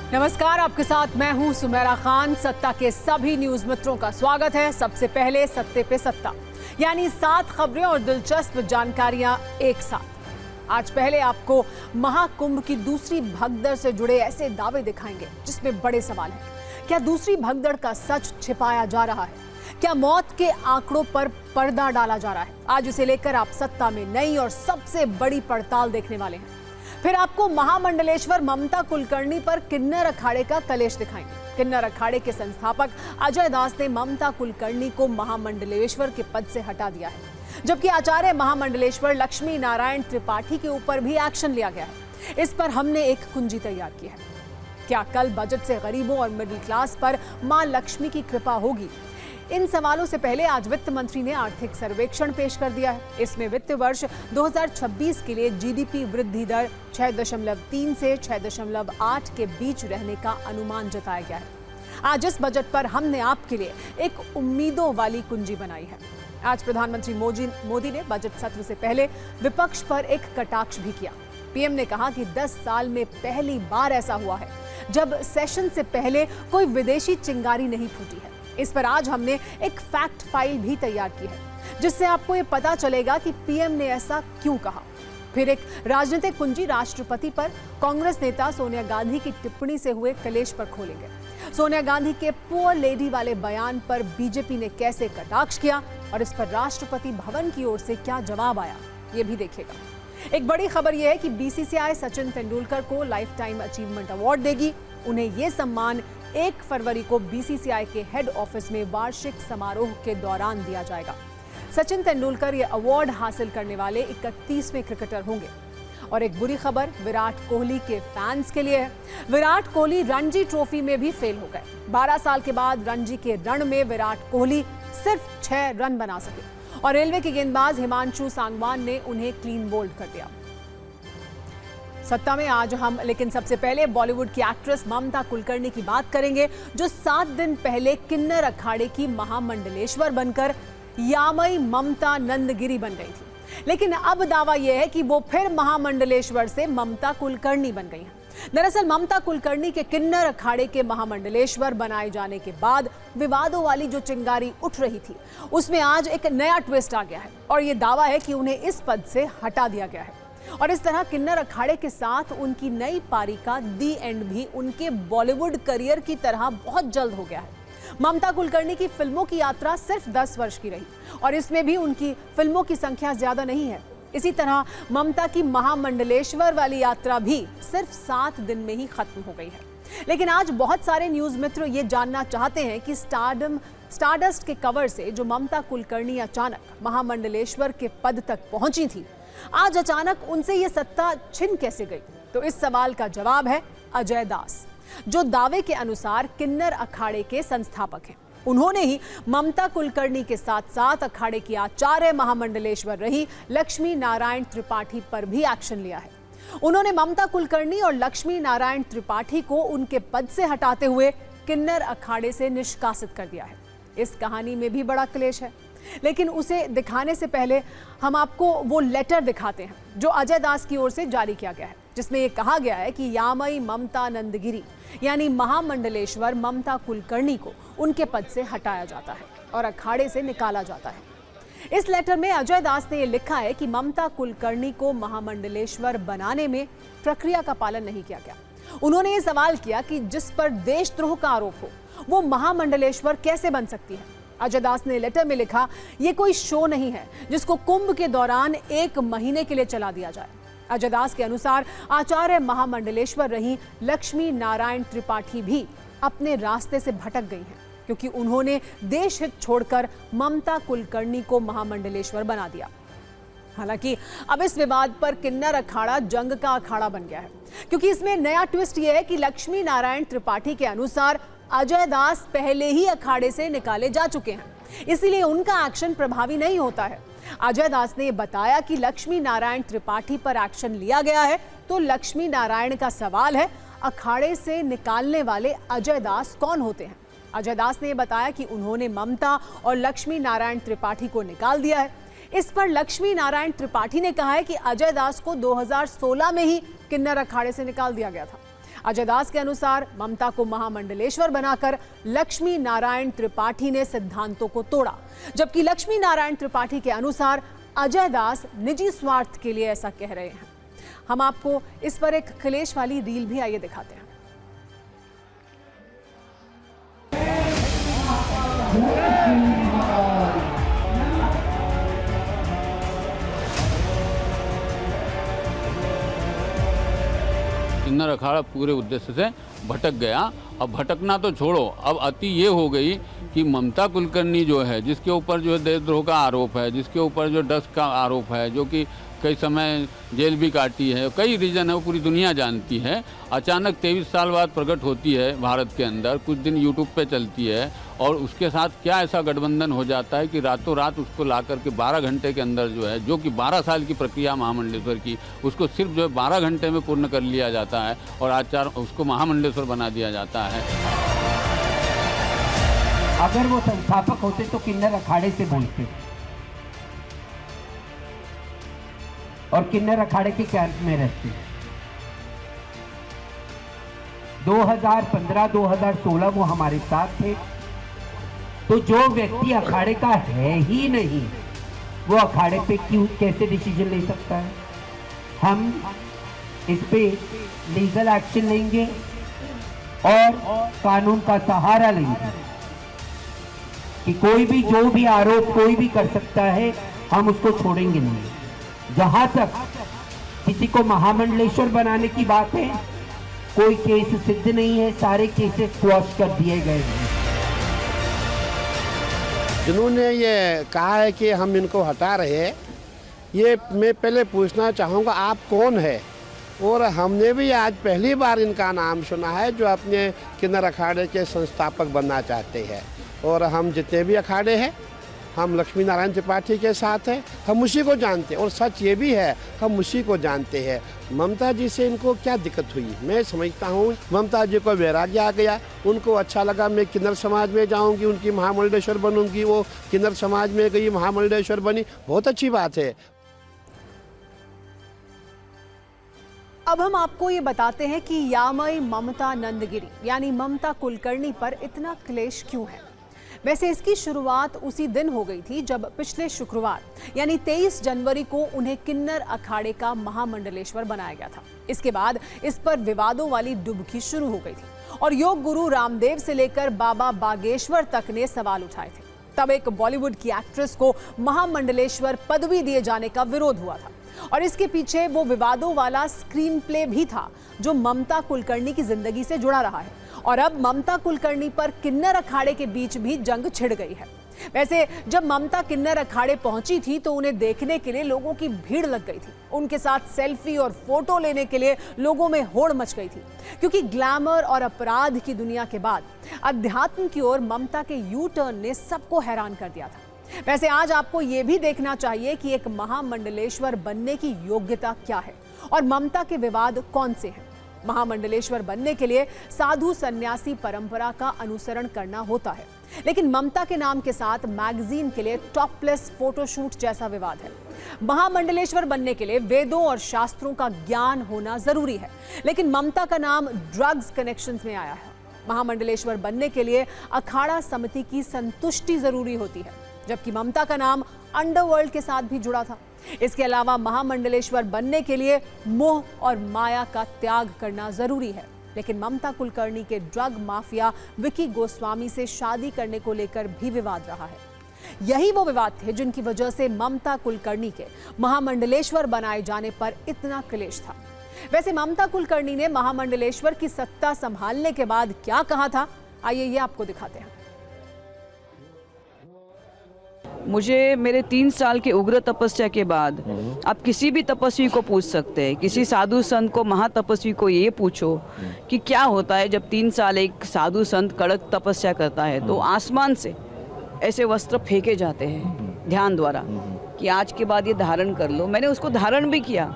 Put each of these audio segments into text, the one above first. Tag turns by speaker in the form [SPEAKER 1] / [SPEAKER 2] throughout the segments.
[SPEAKER 1] नमस्कार, आपके साथ मैं हूं सुमेरा खान। सत्ता के सभी न्यूज मित्रों का स्वागत है। सबसे पहले सत्ते पे सत्ता, यानी 7 खबरें और दिलचस्प जानकारियां एक साथ। आज पहले आपको महाकुंभ की दूसरी भगदड़ से जुड़े ऐसे दावे दिखाएंगे जिसमें बड़े सवाल हैं। क्या दूसरी भगदड़ का सच छिपाया जा रहा है? क्या मौत के आंकड़ों पर पर्दा डाला जा रहा है? आज इसे लेकर आप सत्ता में नई और सबसे बड़ी पड़ताल देखने वाले हैं। फिर आपको महामंडलेश्वर ममता कुलकर्णी पर किन्नर अखाड़े का कलेश दिखाएंगे। किन्नर अखाड़े के संस्थापक अजय दास ने ममता कुलकर्णी को महामंडलेश्वर के पद से हटा दिया है, जबकि आचार्य महामंडलेश्वर लक्ष्मी नारायण त्रिपाठी के ऊपर भी एक्शन लिया गया है। इस पर हमने एक कुंजी तैयार की है। क्या कल बजट से गरीबों और मिडिल क्लास पर मां लक्ष्मी की कृपा होगी? इन सवालों से पहले आज वित्त मंत्री ने आर्थिक सर्वेक्षण पेश कर दिया है। इसमें वित्त वर्ष 2026 के लिए जीडीपी वृद्धि दर 6.3 से 6.8 के बीच रहने का अनुमान जताया गया है। आज इस बजट पर हमने आपके लिए एक उम्मीदों वाली कुंजी बनाई है। आज प्रधानमंत्री मोदी ने बजट सत्र से पहले विपक्ष पर एक कटाक्ष भी किया। पीएम ने कहा कि 10 साल में पहली बार ऐसा हुआ है जब सेशन से पहले कोई विदेशी चिंगारी नहीं फूटी है। इस पर आज हमने एक फैक्ट फाइल भी तैयार की है, जिससे आपको ये पता चलेगा कि पीएम ने ऐसा क्यों कहा। फिर एक राजनीतिक कुंजी राष्ट्रपति पर कांग्रेस नेता सोनिया गांधी की टिप्पणी से हुए कलेश पर खोलेंगे। सोनिया गांधी के पुअर लेडी वाले बयान पर बीजेपी ने कैसे कटाक्ष किया और इस पर राष्ट्रपति भवन की ओर से क्या जवाब आया, ये भी देखिएगा। एक बड़ी खबर यह है कि बीसीसीआई सचिन तेंदुलकर को लाइफ टाइम अचीवमेंट अवार्ड देगी। उन्हें यह सम्मान 1 फरवरी को बीसीसीआई के हेड ऑफिस में वार्षिक समारोह के दौरान दिया जाएगा। सचिन तेंदुलकर ये अवार्ड हासिल करने वाले 31वें क्रिकेटर होंगे। और एक बुरी खबर विराट कोहली के फैंस के लिए है। विराट कोहली रणजी ट्रॉफी में भी फेल हो गए। 12 साल के बाद रणजी के रण में विराट कोहली सिर्फ 6 रन बना सके और रेलवे के गेंदबाज हिमांशु सांगवान ने उन्हें क्लीन बोल्ड कर दिया। सत्ता में आज हम लेकिन सबसे पहले बॉलीवुड की एक्ट्रेस ममता कुलकर्णी की बात करेंगे, जो 7 दिन पहले किन्नर अखाड़े की महामंडलेश्वर बनकर यामई ममता नंदगिरी बन गई थी। लेकिन अब दावा यह है कि वो फिर महामंडलेश्वर से ममता कुलकर्णी बन गई हैं। दरअसल ममता कुलकर्णी के किन्नर अखाड़े के महामंडलेश्वर बनाए जाने के बाद विवादों वाली जो चिंगारी उठ रही थी, उसमें आज एक नया ट्विस्ट आ गया है और ये दावा है कि उन्हें इस पद से हटा दिया गया है। और इस तरह किन्नर अखाड़े के साथ उनकी नई पारी का दी एंड भी उनके बॉलीवुड करियर की तरह बहुत जल्द हो गया है। ममता कुलकर्णी की फिल्मों की यात्रा सिर्फ 10 वर्ष की रही और इसमें भी उनकी फिल्मों की संख्या ज्यादा नहीं है। इसी तरह ममता की महामंडलेश्वर वाली यात्रा भी सिर्फ 7 दिन में ही खत्म हो गई है। लेकिन आज बहुत सारे न्यूज मित्र ये जानना चाहते हैं कि स्टारडस्ट के कवर से जो ममता कुलकर्णी अचानक महामंडलेश्वर के पद तक पहुंची थी, आज अचानक उनसे ये सत्ता छिन कैसे गई? तो इस सवाल का जवाब है अजय दास, जो दावे के अनुसार किन्नर अखाड़े के संस्थापक हैं। उन्होंने ही ममता कुलकर्णी के साथ साथ अखाड़े की आचार्य महामंडलेश्वर रही लक्ष्मी नारायण त्रिपाठी पर भी एक्शन लिया है। उन्होंने ममता कुलकर्णी और लक्ष्मी नारायण त्रिपाठी को उनके पद से हटाते हुए किन्नर अखाड़े से निष्कासित कर दिया है। इस कहानी में भी बड़ा क्लेश है, लेकिन उसे दिखाने से पहले हम आपको वो लेटर दिखाते हैं जो अजय दास की ओर से जारी किया गया है, जिसमें यह कहा गया है कि यामई ममता नंदगिरी यानी महामंडलेश्वर ममता कुलकर्णी को उनके पद से हटाया जाता है और अखाड़े से निकाला जाता है। इस लेटर में अजय दास ने यह लिखा है कि ममता कुलकर्णी को महामंडलेश्वर बनाने में प्रक्रिया का पालन नहीं किया गया। उन्होंने ये सवाल किया कि जिस पर देशद्रोह का आरोप हो वो महामंडलेश्वर कैसे बन सकती है। अजय दास ने लेटर में लिखा, ये कोई शो नहीं है जिसको कुंभ के दौरान 1 महीने के लिए चला दिया जाए। अजय दास के अनुसार आचार्य महामंडलेश्वर रही लक्ष्मी नारायण त्रिपाठी भी अपने रास्ते से भटक गई हैं, क्योंकि उन्होंने देश हित छोड़कर ममता कुलकर्णी को महामंडलेश्वर बना दिया। हालांकि अब इस विवाद पर किन्नर अखाड़ा जंग का अखाड़ा बन गया है, क्योंकि इसमें नया ट्विस्ट यह है कि लक्ष्मी नारायण त्रिपाठी के अनुसार अजय दास पहले ही अखाड़े से निकाले जा चुके हैं, इसीलिए उनका एक्शन प्रभावी नहीं होता है। अजय दास ने बताया कि लक्ष्मी नारायण त्रिपाठी पर एक्शन लिया गया है, तो लक्ष्मी नारायण का सवाल है अखाड़े से निकालने वाले अजय दास कौन होते हैं। अजय दास ने बताया कि उन्होंने ममता और लक्ष्मी नारायण त्रिपाठी को निकाल दिया है। इस पर लक्ष्मी नारायण त्रिपाठी ने कहा है कि अजय दास को 2016 में ही किन्नर अखाड़े से निकाल दिया गया था। अजय दास के अनुसार ममता को महामंडलेश्वर बनाकर लक्ष्मी नारायण त्रिपाठी ने सिद्धांतों को तोड़ा, जबकि लक्ष्मी नारायण त्रिपाठी के अनुसार अजय दास निजी स्वार्थ के लिए ऐसा कह रहे हैं। हम आपको इस पर एक क्लेश वाली रील भी आइए दिखाते हैं।
[SPEAKER 2] किन्नर अखाड़ा पूरे उद्देश्य से भटक गया। अब भटकना तो छोड़ो, अब अति ये हो गई कि ममता कुलकर्णी जो है, जिसके ऊपर जो देशद्रोह का आरोप है, जिसके ऊपर जो डस का आरोप है, जो कि कई समय जेल भी काटी है, कई रीजन है, वो पूरी दुनिया जानती है, अचानक 23 साल बाद प्रकट होती है भारत के अंदर, कुछ दिन यूट्यूब पे चलती है और उसके साथ क्या ऐसा गठबंधन हो जाता है कि रातों रात उसको ला करके 12 घंटे के अंदर जो है, जो कि 12 साल की प्रक्रिया महामंडलेश्वर की, उसको सिर्फ जो है 12 घंटे में पूर्ण कर लिया जाता है और आचार उसको महामंडलेश्वर बना दिया जाता है।
[SPEAKER 3] अगर वो संस्थापक होते तो किन्नर अखाड़े से बोलते और किन्नर अखाड़े के कैंप में रहते। 2015-2016 वो हमारे साथ थे। तो जो व्यक्ति अखाड़े का है ही नहीं, वो अखाड़े पे क्यों कैसे डिसीजन ले सकता है? हम इस पे लीगल एक्शन लेंगे और कानून का सहारा लेंगे कि कोई भी जो भी आरोप कोई भी कर सकता है, हम उसको छोड़ेंगे नहीं। जहां तक किसी को महामंडलेश्वर बनाने की बात है, कोई केस सिद्ध नहीं है, सारे केसेस स्क्वॉश कर दिए गए हैं।
[SPEAKER 4] जिन्होंने ये कहा है कि हम इनको हटा रहे हैं, ये मैं पहले पूछना चाहूँगा आप कौन है? और हमने भी आज पहली बार इनका नाम सुना है जो अपने किन्नर अखाड़े के संस्थापक बनना चाहते हैं। और हम जितने भी अखाड़े हैं, हम लक्ष्मी नारायण त्रिपाठी के साथ हैं, हम उसी को जानते हैं और सच ये भी है हम उसी को जानते हैं। ममता जी से इनको क्या दिक्कत हुई? मैं समझता हूँ ममता जी को वैराग्य आ गया, उनको अच्छा लगा मैं किन्नर समाज में जाऊँगी, उनकी महामंडलेश्वर बनूंगी, वो किन्नर समाज में गई, महामंडलेश्वर बनी, बहुत अच्छी बात है।
[SPEAKER 1] अब हम आपको ये बताते हैं कि यामई ममता नंदगिरी यानी ममता कुलकर्णी पर इतना क्लेश क्यों है। वैसे इसकी शुरुआत उसी दिन हो गई थी जब पिछले शुक्रवार यानी 23 जनवरी को उन्हें किन्नर अखाड़े का महामंडलेश्वर बनाया गया था। इसके बाद इस पर विवादों वाली डुबकी शुरू हो गई थी और योग गुरु रामदेव से लेकर बाबा बागेश्वर तक ने सवाल उठाए थे। तब एक बॉलीवुड की एक्ट्रेस को महामंडलेश्वर पदवी दिए जाने का विरोध हुआ था और इसके पीछे वो विवादों वाला स्क्रीन प्ले भी था जो ममता कुलकर्णी की जिंदगी से जुड़ा रहा है। और अब ममता कुलकर्णी पर किन्नर अखाड़े के बीच भी जंग छिड़ गई है। वैसे जब ममता किन्नर अखाड़े पहुंची थी तो उन्हें देखने के लिए लोगों की भीड़ लग गई थी। उनके साथ सेल्फी और फोटो लेने के लिए लोगों में होड़ मच गई थी, क्योंकि ग्लैमर और अपराध की दुनिया के बाद अध्यात्म की ओर ममता के यू टर्न ने सबको हैरान कर दिया था। वैसे आज आपको यह भी देखना चाहिए कि एक महामंडलेश्वर बनने की योग्यता क्या है और ममता के विवाद कौन से हैं। महामंडलेश्वर बनने के लिए साधु सन्यासी परंपरा का अनुसरण करना होता है, लेकिन ममता के नाम के साथ मैगजीन के लिए टॉपलेस फोटोशूट जैसा विवाद है। महामंडलेश्वर बनने के लिए वेदों और शास्त्रों का ज्ञान होना जरूरी है, लेकिन ममता का नाम ड्रग्स कनेक्शंस में आया है। महामंडलेश्वर बनने के लिए अखाड़ा समिति की संतुष्टि जरूरी होती है, जबकि ममता का नाम अंडरवर्ल्ड के साथ भी जुड़ा था। इसके अलावा महामंडलेश्वर बनने के लिए मोह और माया का त्याग करना जरूरी है, लेकिन ममता कुलकर्णी के ड्रग माफिया विकी गोस्वामी से शादी करने को लेकर भी विवाद रहा है। यही वो विवाद थे जिनकी वजह से ममता कुलकर्णी के महामंडलेश्वर बनाए जाने पर इतना क्लेश था। वैसे ममता कुलकर्णी ने महामंडलेश्वर की सत्ता संभालने के बाद क्या कहा था, आइए ये आपको दिखाते हैं।
[SPEAKER 5] मुझे मेरे 3 साल के उग्र तपस्या के बाद आप किसी भी तपस्वी को पूछ सकते हैं, किसी साधु संत को, महातपस्वी को ये पूछो कि क्या होता है जब 3 साल एक साधु संत कड़क तपस्या करता है तो आसमान से ऐसे वस्त्र फेंके जाते हैं ध्यान द्वारा कि आज के बाद ये धारण कर लो। मैंने उसको धारण भी किया,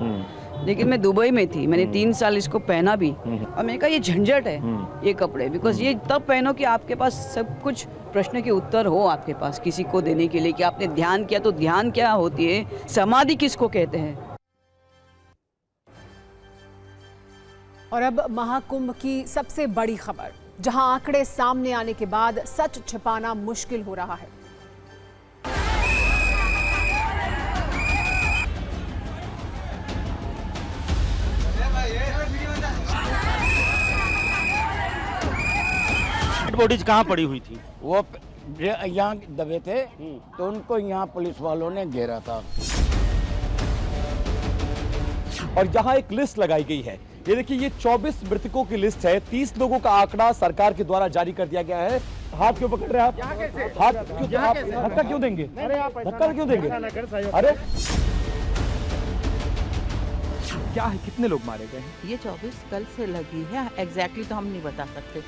[SPEAKER 5] लेकिन मैं दुबई में थी, मैंने 3 साल इसको पहना भी और मैंने कहा ये झंझट है ये कपड़े, बिकॉज ये तब पहनो कि आपके पास सब कुछ प्रश्न के उत्तर हो आपके पास किसी को देने के लिए कि आपने ध्यान किया तो ध्यान क्या होती है, समाधि किसको कहते हैं।
[SPEAKER 1] और अब महाकुंभ की सबसे बड़ी खबर, जहां आंकड़े सामने आने के बाद सच छिपाना मुश्किल हो रहा है।
[SPEAKER 6] बॉडीज कहाँ पड़ी हुई थी?
[SPEAKER 7] वो यहाँ दबे थे तो उनको यहाँ पुलिस वालों ने घेरा था।
[SPEAKER 6] और यहाँ एक लिस्ट लगाई गई है। ये देखिए, ये 24 मृतकों की लिस्ट है। 30 लोगों का आंकड़ा सरकार के द्वारा जारी कर दिया गया है। हाथ क्यों पकड़ रहे हैं आप? हाथ क्यों? आप धक्का क्यों देंगे? धक्का क्यों देंगे? अरे क्या है, कितने लोग मारे गए हैं?
[SPEAKER 8] ये 24 कल से लगी है, एग्जैक्टली तो हम नहीं बता सकते।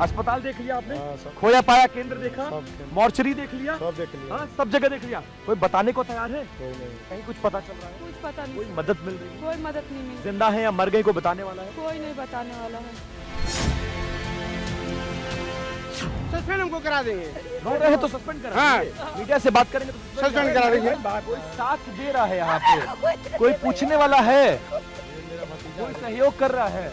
[SPEAKER 6] अस्पताल देख लिया आपने? खोया पाया केंद्र देखा? मॉर्चरी देख लिया? सब देख लिया। सब जगह देख लिया। कोई बताने को तैयार है? कहीं कुछ पता चल रहा है?
[SPEAKER 9] कुछ पता नहीं।
[SPEAKER 6] कोई मदद मिल रही है?
[SPEAKER 9] कोई मदद नहीं मिली।
[SPEAKER 6] जिंदा है या मर गई, कोई बताने वाला है?
[SPEAKER 9] कोई नहीं बताने वाला है।
[SPEAKER 4] सस्पेंड हमको करा देंगे।
[SPEAKER 6] रो रहे हैं तो सस्पेंड करा देंगे। मीडिया से बात करेंगे तो
[SPEAKER 4] सस्पेंड करा देंगे।
[SPEAKER 6] कोई साथ दे रहा है यहाँ पे, कोई पूछने वाला है, कोई सहयोग कर रहा है।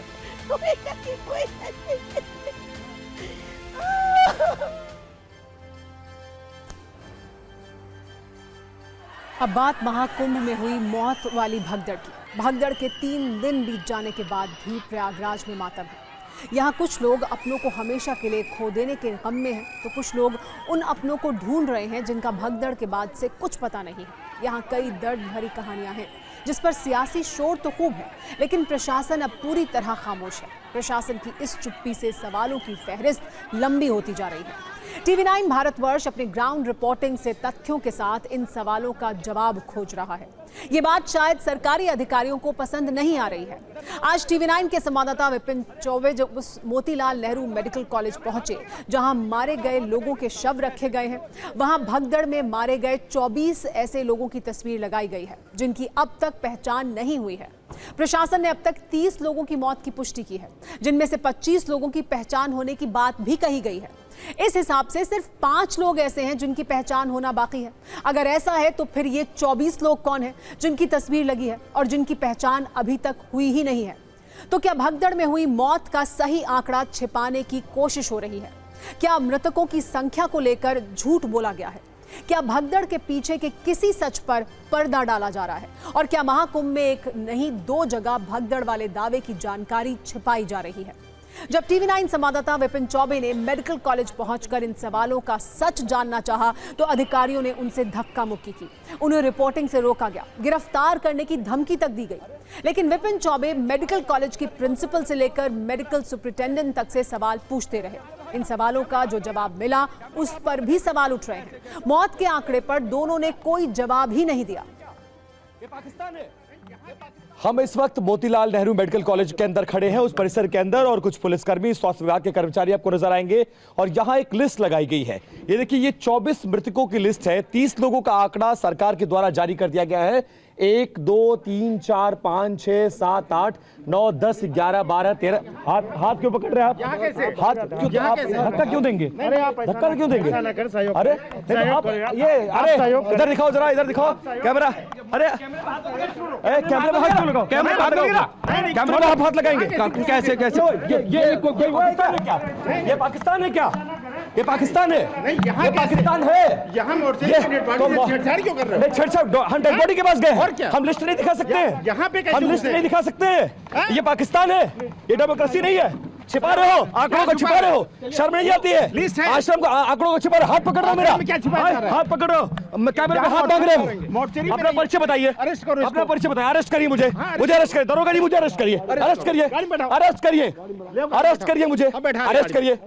[SPEAKER 1] अब बात महाकुंभ में हुई मौत वाली भगदड़ की। भगदड़ के 3 दिन बीत जाने के बाद भी प्रयागराज में मातम है। यहाँ कुछ लोग अपनों को हमेशा के लिए खो देने के गम में हैं, तो कुछ लोग उन अपनों को ढूंढ रहे हैं जिनका भगदड़ के बाद से कुछ पता नहीं है। यहाँ कई दर्द भरी कहानियां हैं जिस पर सियासी शोर तो खूब है, लेकिन प्रशासन अब पूरी तरह खामोश है। प्रशासन की इस चुप्पी से सवालों की फहरिस्त लंबी होती जा रही है। TV9 भारतवर्ष अपने ग्राउंड रिपोर्टिंग से तथ्यों के साथ इन सवालों का जवाब खोज रहा है। ये बात शायद सरकारी अधिकारियों को पसंद नहीं आ रही है। आज TV9 के संवाददाता विपिन चौबे जब उस मोतीलाल नेहरू मेडिकल कॉलेज पहुंचे जहां मारे गए लोगों के शव रखे गए हैं, वहां भगदड़ में मारे गए 24 ऐसे लोगों की तस्वीर लगाई गई है जिनकी अब तक पहचान नहीं हुई है। प्रशासन ने अब तक 30 लोगों की मौत की पुष्टि की है, जिनमें से 25 लोगों की पहचान होने की बात भी कही गई है। इस हिसाब से सिर्फ 5 लोग ऐसे हैं जिनकी पहचान होना बाकी है। अगर ऐसा है तो फिर ये 24 लोग कौन हैं जिनकी तस्वीर लगी है और जिनकी पहचान अभी तक हुई ही नहीं है? तो क्या भगदड़ में हुई मौत का सही आंकड़ा छिपाने की कोशिश हो रही है? क्या मृतकों की संख्या को लेकर झूठ बोला गया है? क्या भगदड़ के पीछे के किसी सच पर पर्दा डाला जा रहा है? और क्या महाकुंभ में एक नहीं 2 जगह भगदड़ वाले दावे की जानकारी छिपाई जा रही है? जब TV9 संवाददाता विपिन चौबे ने मेडिकल कॉलेज पहुंचकर इन सवालों का सच जानना चाहा तो अधिकारियों ने उनसे धक्का मुक्की की। उन्हें रिपोर्टिंग से रोका गया, गिरफ्तार करने की धमकी तक दी गई। लेकिन विपिन चौबे मेडिकल कॉलेज की प्रिंसिपल से लेकर मेडिकल सुपरिटेंडेंट तक से सवाल पूछते रहे। इन सवालों का जो जवाब मिला उस पर भी सवाल उठ रहे हैं। मौत के आंकड़े पर दोनों ने कोई जवाब ही नहीं दिया।
[SPEAKER 6] ये पाकिस्तान है। हम इस वक्त मोतीलाल नेहरू मेडिकल कॉलेज के अंदर खड़े हैं, उस परिसर के अंदर, और कुछ पुलिसकर्मी, स्वास्थ्य विभाग के कर्मचारी आपको नजर आएंगे। और यहाँ एक लिस्ट लगाई गई है। ये देखिए, ये 24 मृतकों की लिस्ट है। 30 लोगों का आंकड़ा सरकार के द्वारा जारी कर दिया गया है। 1 2 3 4 5 6 7 8 9 10 11 12 13। हाथ क्यों पकड़ रहे हैं आप? हाथ क्यों? आप धक्का क्यों देंगे? धक्का क्यों देंगे? अरे इधर दिखाओ, जरा इधर दिखाओ कैमरा। अरे कैमरे में हाथ क्यों लगाओ? कैमरे में हाथ लगाएंगे कैसे? ये पाकिस्तान है क्या? ये पाकिस्तान है क्या? ये पाकिस्तान है? ये पाकिस्तान है।
[SPEAKER 4] यहाँ छेड़छाड़ क्यों कर रहे हो?
[SPEAKER 6] छेड़छाड़, हम डेड बॉडी के पास गए। हम लिस्ट नहीं दिखा सकते हैं।
[SPEAKER 4] यहाँ पे
[SPEAKER 6] हम लिस्ट नहीं दिखा सकते हैं। ये पाकिस्तान है, ये डेमोक्रेसी नहीं है। छिपा रहे हो, आंकड़ों को छिपा रहे हो, शर्म नहीं आती है? आश्रम को आंकड़ों को छिपा रहे हो। हाथ पकड़ रहे हो मेरा, हाथ पकड़ रहे हो, कैमरे में हाथ मांग रहे हो। अपना परिचय बताइए, अपना परिचय बताइए। अरेस्ट करिए मुझे, अरेस्ट करिए। दरोगा जी, मुझे अरेस्ट करिए, अरेस्ट करिए, अरेस्ट करिए, अरेस्ट करिए मुझे, अरेस्ट करिए,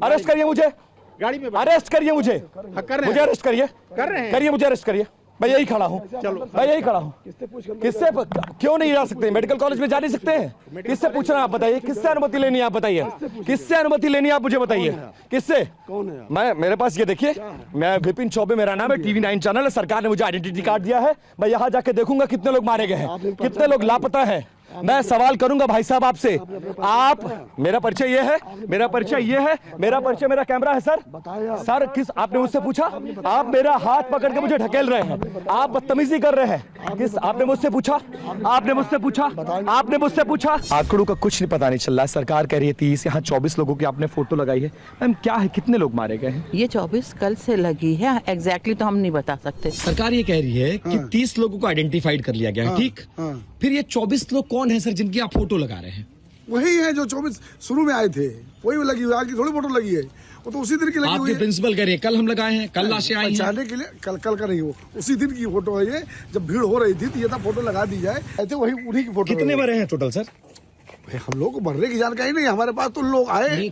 [SPEAKER 6] अरेस्ट करिए मुझे,
[SPEAKER 4] गाड़ी में
[SPEAKER 6] अरेस्ट करिए मुझे, मुझे अरेस्ट करिए, करिए मुझे अरेस्ट करिए। मैं यही खड़ा हूँ, मैं यही खड़ा हूँ। किससे क्यों नहीं जा सकते? मेडिकल कॉलेज में जा नहीं सकते हैं? किससे पूछना है आप बताइए? किससे अनुमति लेनी है आप बताइए? किससे अनुमति लेनी है आप मुझे बताइए? किससे? कौन है? मैं, मेरे पास ये देखिए, मैं विपिन चौबे मेरा नाम है, TV9 चैनल है। सरकार ने मुझे आइडेंटिटी कार्ड दिया है। मैं यहाँ जाके देखूंगा कितने लोग मारे गए हैं, कितने लोग लापता है। मैं सवाल करूंगा भाई साहब आपसे। आप, मेरा परिचय ये है, मेरा परिचय ये है, मेरा परिचय, मेरा कैमरा है सर। सर किस, आपने मुझसे पूछा? आप मेरा हाथ पकड़ के मुझे ढकेल रहे हैं, आप बदतमीजी कर रहे हैं। किस, आपने मुझसे पूछा? आपने मुझसे पूछा? आपने मुझसे पूछा? आंकड़ों का कुछ नहीं पता नहीं चल रहा है। सरकार कह रही है 30, यहाँ 24 लोगों की आपने फोटो लगाई है। मैम क्या है, कितने लोग मारे गए हैं?
[SPEAKER 8] ये 24 कल से लगी है, एग्जैक्टली तो हम नहीं बता सकते।
[SPEAKER 6] सरकार ये कह रही है कि 30 लोगों को आइडेंटिफाइड कर लिया गया है, ठीक? फिर ये 24 लोग कौन है सर जिनकी आप फोटो लगा रहे हैं?
[SPEAKER 10] वही है जो 24 शुरू में आए थे, वही लगी हुई, आगे थोड़ी फोटो लगी है, वो तो उसी दिन की लगी हुई है।
[SPEAKER 6] प्रिंसिपल कह रहे हैं कल हम लगाए हैं, कल लाशें आई हैं।
[SPEAKER 10] पहचानने के लिए कल का नहीं, हो उसी दिन की फोटो है ये। जब भीड़ हो रही थी तो ये था फोटो लगा दी जाए, ऐसे वही उन्हीं की फोटो।
[SPEAKER 6] कितने मरे हैं टोटल सर?
[SPEAKER 10] हम लोग को मरने की जानकारी नहीं, हमारे पास तो लोग आए।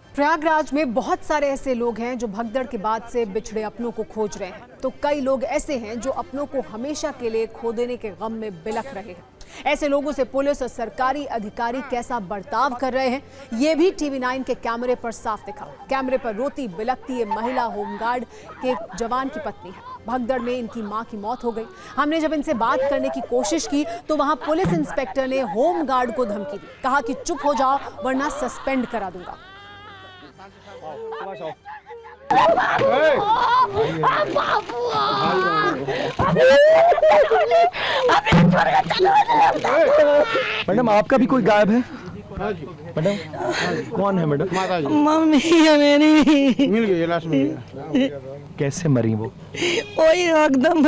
[SPEAKER 1] प्रयागराज में बहुत सारे ऐसे लोग हैं जो भगदड़ के बाद से बिछड़े अपनों को खोज रहे हैं, तो कई लोग ऐसे हैं जो अपनों को हमेशा के लिए खो देने के गम में बिलख रहे हैं। ऐसे लोगों से पुलिस और सरकारी अधिकारी कैसा बर्ताव कर रहे हैं, ये भी TV9 के कैमरे पर साफ दिखा। कैमरे पर रोती बिलखती ये महिला होमगार्ड के जवान की पत्नी है। भगदड़ में इनकी मां की मौत हो गई। हमने जब इनसे बात करने की कोशिश की तो वहां पुलिस इंस्पेक्टर ने होमगार्ड को धमकी दी, कहा कि चुप हो जाओ वरना सस्पेंड करा दूंगा।
[SPEAKER 6] मैडम आपका भी कोई गायब है? मैडम कौन है मैडम?
[SPEAKER 9] मम्मी है मेरी,
[SPEAKER 4] मिल गई, लाश मिल गया।
[SPEAKER 6] कैसे मरी वो?
[SPEAKER 9] वही एकदम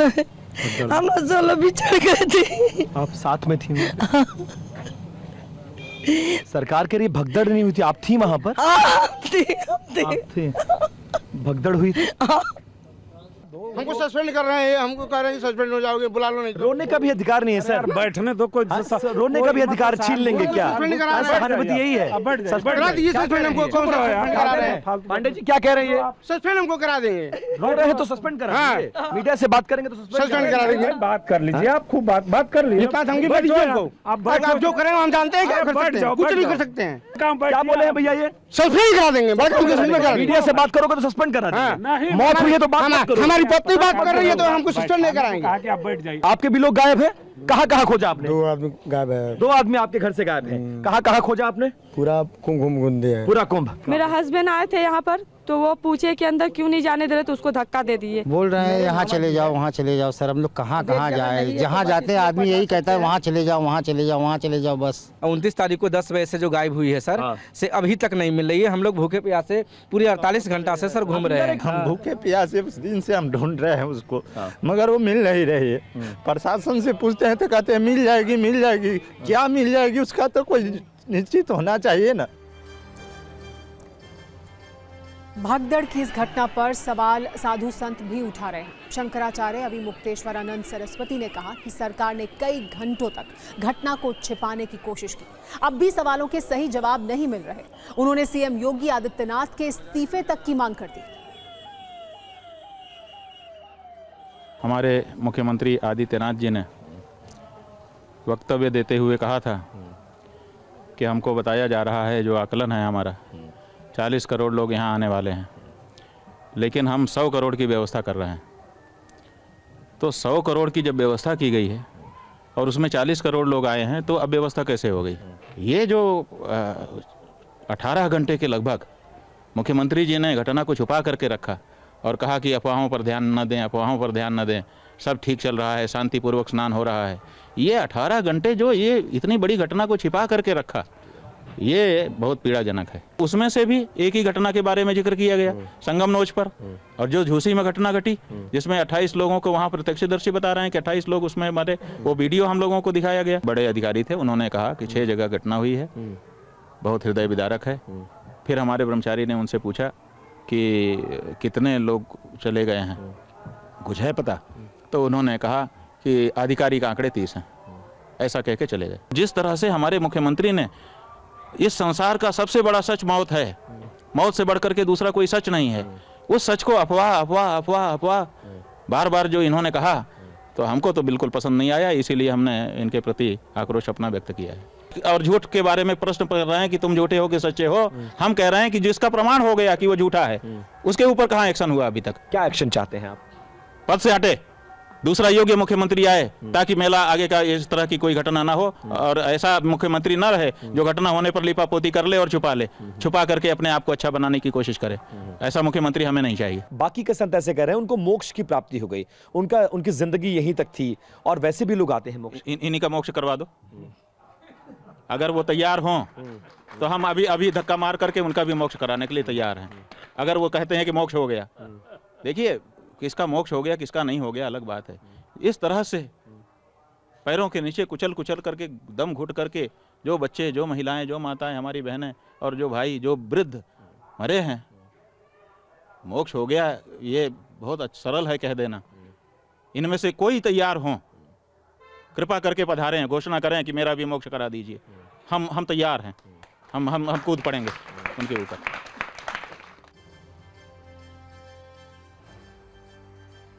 [SPEAKER 9] हम सोलो बिछड़ गए थे।
[SPEAKER 6] आप साथ में थी? सरकार कह रही भगदड़ नहीं हुई थी, आप थी वहां पर? आप थे। भगदड़ हुई थी?
[SPEAKER 4] हमको सस्पेंड कर रहे हैं, हमको कह रहे हैं सस्पेंड हो जाओगे, बुला लो नहीं।
[SPEAKER 6] रोने का भी अधिकार नहीं है सर, बैठने तो कोई रोने का भी अधिकार छीन लेंगे क्या? सहानुभूति यही है। पांडे जी क्या कह रहे हैं?
[SPEAKER 4] सस्पेंड हमको करा देंगे।
[SPEAKER 6] रो रहे हैं तो सस्पेंड करा देंगे। मीडिया से बात करेंगे तो
[SPEAKER 4] सस्पेंड करा देंगे।
[SPEAKER 11] बात कर लीजिए, आप खूब बात कर लीजिए।
[SPEAKER 4] आप जो करें हम जानते हैं, कुछ नहीं कर सकते हैं।
[SPEAKER 6] क्या बोले हैं भैया? ये
[SPEAKER 4] सस्पेंड करा देंगे।
[SPEAKER 6] मीडिया से बात करोगे तो सस्पेंड करा देंगे। मौत हुई है तो बात मत करो।
[SPEAKER 4] हमारी पत्नी बात कर रही है तो हमको सस्पेंड नहीं कराएंगे।
[SPEAKER 11] आप बैठ जाइए।
[SPEAKER 6] आपके भी लोग गायब हैं? कहाँ खोजा आपने?
[SPEAKER 10] 2 आदमी गायब है।
[SPEAKER 6] 2 आदमी आपके घर से गायब हैं। कहाँ खोजा आपने?
[SPEAKER 10] पूरा कुंभ गुंदे है।
[SPEAKER 6] पूरा कुंभ।
[SPEAKER 9] मेरा हस्बैंड आए थे यहाँ पर तो वो पूछे कि अंदर क्यों नहीं जाने दे रहे, तो उसको धक्का दे दिए।
[SPEAKER 7] बोल रहे हैं यहाँ चले जाओ, वहाँ चले जाओ। सर हम लोग कहाँ जाए? जहाँ जाते हैं आदमी यही कहता है वहाँ चले जाओ, वहाँ चले जाओ, वहाँ चले जाओ बस।
[SPEAKER 12] 29 तारीख को 10 बजे से जो गायब हुई है सर, से अभी तक नहीं मिल रही है। हम लोग भूखे प्यासे पूरी 48 घंटा से सर घूम रहे हैं।
[SPEAKER 11] हम भूखे प्यासे उस दिन से हम ढूंढ रहे हैं उसको, मगर वो मिल नहीं रही है। प्रशासन से पूछते हैं तो कहते हैं मिल जाएगी। क्या मिल जाएगी उसका तो कोई निश्चित होना चाहिए ना।
[SPEAKER 1] भगदड़ की इस घटना पर सवाल साधु संत भी उठा रहे हैं। शंकराचार्य अभिमुक्तेश्वरानंद सरस्वती ने कहा कि सरकार ने कई घंटों तक घटना को छिपाने की कोशिश की, अब भी सवालों के सही जवाब नहीं मिल रहे। उन्होंने सीएम योगी आदित्यनाथ के इस्तीफे तक की मांग कर दी।
[SPEAKER 13] हमारे मुख्यमंत्री आदित्यनाथ जी ने वक्तव्य देते हुए कहा था कि हमको बताया जा रहा है, जो आकलन है हमारा, 40 करोड़ लोग यहाँ आने वाले हैं, लेकिन हम 100 करोड़ की व्यवस्था कर रहे हैं। तो 100 करोड़ की जब व्यवस्था की गई है और उसमें 40 करोड़ लोग आए हैं, तो अब व्यवस्था कैसे हो गई? ये जो 18 घंटे के लगभग मुख्यमंत्री जी ने घटना को छुपा करके रखा और कहा कि अफवाहों पर ध्यान न दें, सब ठीक चल रहा है, शांतिपूर्वक स्नान हो रहा है। ये 18 घंटे जो ये इतनी बड़ी घटना को छिपा करके रखा, ये बहुत पीड़ाजनक है। उसमें से भी एक ही घटना के बारे में जिक्र किया गया, संगम नोच पर, और जो झूसी में घटना घटी जिसमें 28 लोगों को वहाँ प्रत्यक्षदर्शी बता रहे हैं कि 28 लोग उसमें मरे, वो वीडियो हम लोगों को दिखाया गया। बड़े अधिकारी थे, उन्होंने कहा कि 6 जगह घटना हुई है, बहुत हृदय विदारक है। फिर हमारे ब्रह्मचारी ने उनसे पूछा कि कितने लोग चले गए हैं, कुछ है पता? तो उन्होंने कहा कि आधिकारिक आंकड़े 30 हैं, ऐसा कह के चले गए। जिस तरह से हमारे मुख्यमंत्री ने, इस संसार का सबसे बड़ा सच मौत है, मौत से बढ़कर के दूसरा कोई सच नहीं है, उस सच को अफवाह बार बार जो इन्होंने कहा, तो हमको तो बिल्कुल पसंद नहीं आया। इसीलिए हमने इनके प्रति आक्रोश अपना व्यक्त किया है। और झूठ के बारे में प्रश्न कर रहे हैं कि तुम झूठे हो कि सच्चे हो। हम कह रहे हैं कि जिसका प्रमाण हो गया कि वो झूठा है, उसके ऊपर कहाँ एक्शन हुआ अभी तक?
[SPEAKER 6] क्या एक्शन चाहते हैं आप?
[SPEAKER 13] पद से हटे, दूसरा योग्य मुख्यमंत्री आए ताकि मेला आगे का इस तरह की कोई घटना ना हो, और ऐसा मुख्यमंत्री ना रहे जो घटना होने पर लिपापोती कर ले और छुपा करके अपने आप को अच्छा बनाने की कोशिश करे। ऐसा मुख्यमंत्री हमें नहीं चाहिए।
[SPEAKER 6] बाकी के संत ऐसे कह रहे हैं उनको मोक्ष की प्राप्ति हो गई, उनकी जिंदगी यहीं तक थी, और वैसे भी लोग आते हैं मोक्ष।
[SPEAKER 13] इन्हीं का मोक्ष करवा दो, अगर वो तैयार हों तो हम अभी धक्का मार करके उनका भी मोक्ष कराने के लिए तैयार हैं। अगर वो कहते हैं कि मोक्ष हो गया, देखिए किसका मोक्ष हो गया किसका नहीं हो गया अलग बात है। इस तरह से पैरों के नीचे कुचल करके दम घुट करके जो बच्चे, जो महिलाएं, जो माताएं, हमारी बहनें और जो भाई, जो वृद्ध मरे हैं, मोक्ष हो गया, ये बहुत सरल है कह देना। इनमें से कोई तैयार हों, कृपा करके पधारें, घोषणा करें कि मेरा भी मोक्ष करा दीजिए। हम तैयार हैं, हम कूद पड़ेंगे उनके ऊपर।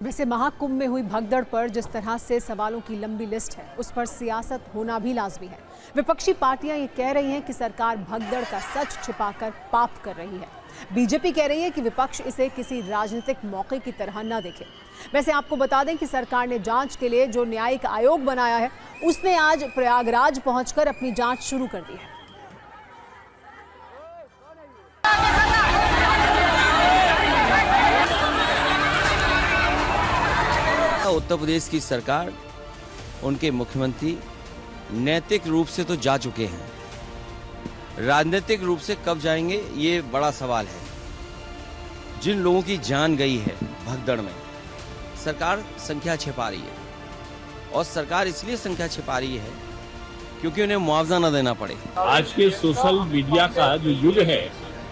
[SPEAKER 1] वैसे महाकुंभ में हुई भगदड़ पर जिस तरह से सवालों की लंबी लिस्ट है, उस पर सियासत होना भी लाजमी है। विपक्षी पार्टियां ये कह रही हैं कि सरकार भगदड़ का सच छिपाकर पाप कर रही है। बीजेपी कह रही है कि विपक्ष इसे किसी राजनीतिक मौके की तरह न देखे। वैसे आपको बता दें कि सरकार ने जांच के लिए जो न्यायिक आयोग बनाया है, उसने आज प्रयागराज पहुंचकर अपनी जांच शुरू कर दी है।
[SPEAKER 14] उत्तर प्रदेश की सरकार, उनके मुख्यमंत्री नैतिक रूप से तो जा चुके हैं, राजनीतिक रूप से कब जाएंगे ये बड़ा सवाल है। जिन लोगों की जान गई है भगदड़ में, सरकार संख्या छिपा रही है, और सरकार इसलिए संख्या छिपा रही है क्योंकि उन्हें मुआवजा न देना पड़े।
[SPEAKER 15] आज के सोशल मीडिया का जो युग है,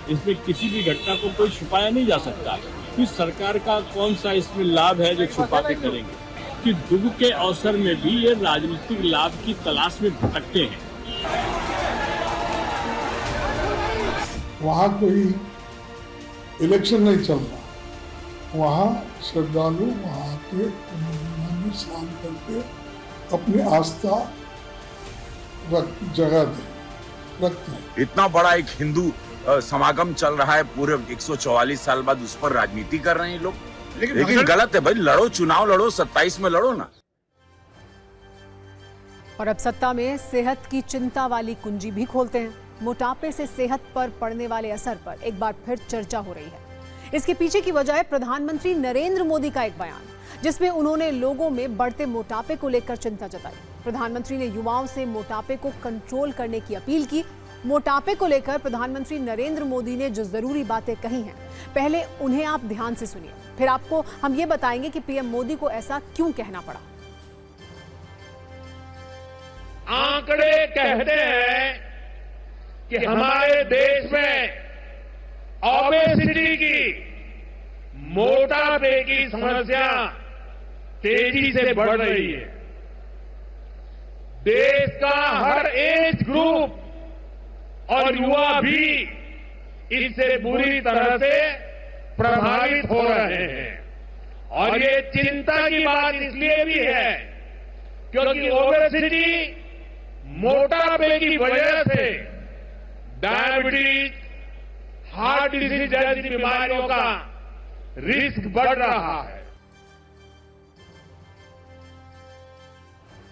[SPEAKER 15] इसमें किसी भी घटना को कोई छुपाया नहीं जा सकता कि सरकार का कौन सा इसमें लाभ है जो छुपा के करेंगे, कि दुख के अवसर में भी ये राजनीतिक लाभ की तलाश में भटकते हैं।
[SPEAKER 10] वहाँ कोई इलेक्शन नहीं चल रहा, वहाँ श्रद्धालु वहाँ के में स्नान करके अपनी आस्था जगह रखते हैं।
[SPEAKER 16] इतना बड़ा एक हिंदू समागम चल रहा है, पूरे 144 साल बाद उस पर राजनीति कर रहे हैं लोग, लेकिन गलत है भाई। लड़ो, चुनाव लड़ो, 27 में लड़ो ना।
[SPEAKER 1] और अब सत्ता में सेहत की चिंता वाली कुंजी भी खोलते हैं। मोटापे से सेहत पर पड़ने वाले असर पर एक बार फिर चर्चा हो रही है। इसके पीछे की वजह है प्रधानमंत्री नरेंद्र मोदी का एक बयान, जिसमें उन्होंने लोगों में बढ़ते मोटापे को लेकर चिंता जताई। प्रधानमंत्री ने युवाओं से मोटापे को कंट्रोल करने की अपील की। मोटापे को लेकर प्रधानमंत्री नरेंद्र मोदी ने जो जरूरी बातें कही हैं, पहले उन्हें आप ध्यान से सुनिए, फिर आपको हम ये बताएंगे कि पीएम मोदी को ऐसा क्यों कहना पड़ा।
[SPEAKER 15] आंकड़े कहते हैं कि हमारे देश में ओबेसिटी की, मोटापे की समस्या तेजी से बढ़ रही है। देश का हर एज ग्रुप और युवा भी इससे बुरी तरह से प्रभावित हो रहे हैं। और ये चिंता की बात इसलिए भी है क्योंकि ओबेसिटी, मोटापे की वजह से डायबिटीज, हार्ट डिजीज जैसी बीमारियों का रिस्क बढ़ रहा है।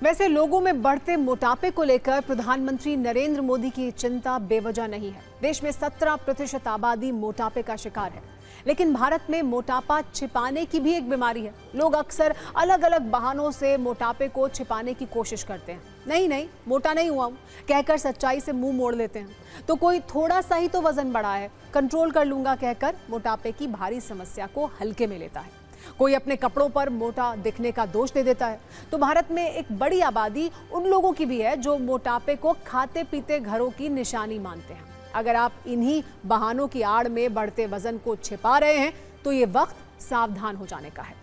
[SPEAKER 1] वैसे लोगों में बढ़ते मोटापे को लेकर प्रधानमंत्री नरेंद्र मोदी की चिंता बेवजह नहीं है। देश में 17% आबादी मोटापे का शिकार है, लेकिन भारत में मोटापा छिपाने की भी एक बीमारी है। लोग अक्सर अलग अलग बहानों से मोटापे को छिपाने की कोशिश करते हैं। नहीं, मोटा नहीं हुआ हूं कहकर सच्चाई से मुंह मोड़ लेते हैं। तो कोई थोड़ा सा ही तो वजन बढ़ा है, कंट्रोल कर लूंगा कहकर मोटापे की भारी समस्या को हल्के में लेता है। कोई अपने कपड़ों पर मोटा दिखने का दोष दे देता है। तो भारत में एक बड़ी आबादी उन लोगों की भी है जो मोटापे को खाते पीते घरों की निशानी मानते हैं। अगर आप इन्हीं बहानों की आड़ में बढ़ते वजन को छिपा रहे हैं तो ये वक्त सावधान हो जाने का है,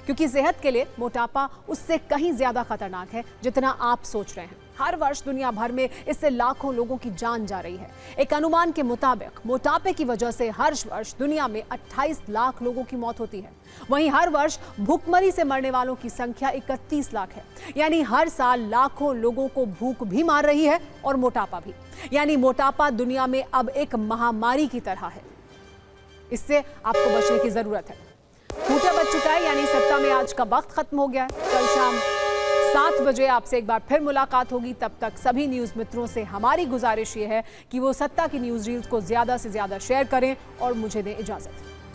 [SPEAKER 1] क्योंकि सेहत के लिए मोटापा उससे कहीं ज्यादा खतरनाक है जितना आप सोच रहे हैं। हर वर्ष दुनिया भर में इससे लाखों लोगों की जान जा रही है। एक अनुमान के मुताबिक मोटापे की वजह से हर वर्ष दुनिया में 28 लाख लोगों की मौत होती है। वहीं हर वर्ष भूखमरी से मरने वालों की संख्या 31 लाख है। यानी हर साल लाखों लोगों को भूख भी मार रही है और मोटापा भी। यानी मोटापा दुनिया में अब एक महामारी की तरह है। इससे आपको बचने की जरूरत है। छोटे चुका है, यानी सत्ता में आज का वक्त खत्म हो गया है। कल शाम 7 बजे आपसे एक बार फिर मुलाकात होगी। तब तक सभी न्यूज़ मित्रों से हमारी गुजारिश ये है कि वो सत्ता की न्यूज़ रील्स को ज़्यादा से ज़्यादा शेयर करें और मुझे दें इजाज़त।